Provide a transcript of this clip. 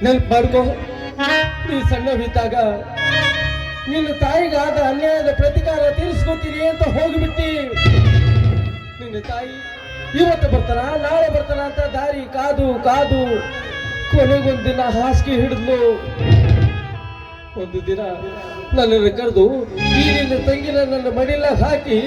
ನೆನಪು ಮಾಡ್ಕೋ, ನೀ ಸಣ್ಣವಿದ್ದಾಗ ನಿನ್ನ ತಾಯಿಗಾದ ಅನ್ಯಾಯದ ಪ್ರತಿಕಾರ ತೀರಿಸ್ಕೋತೀನಿ ಅಂತ ಹೋಗ್ಬಿಟ್ಟಿ. ನಿನ್ನ ತಾಯಿ ಇವತ್ತು ಬರ್ತಾನ ನಾಳೆ ಬರ್ತಾನ ಅಂತ ದಾರಿ ಕಾದು ಕಾದು ಕೊನೆಗೊಂದಿನ ಹಾಸಿಗೆ ಹಿಡಿದ್ಲು. ಒಂದು ದಿನ ನನ್ನನ್ನು ಕರೆದು ಈ ನಿನ್ನ ತಂಗಿನ ನನ್ನ ಮಡಿಲಾಗ ಹಾಕಿ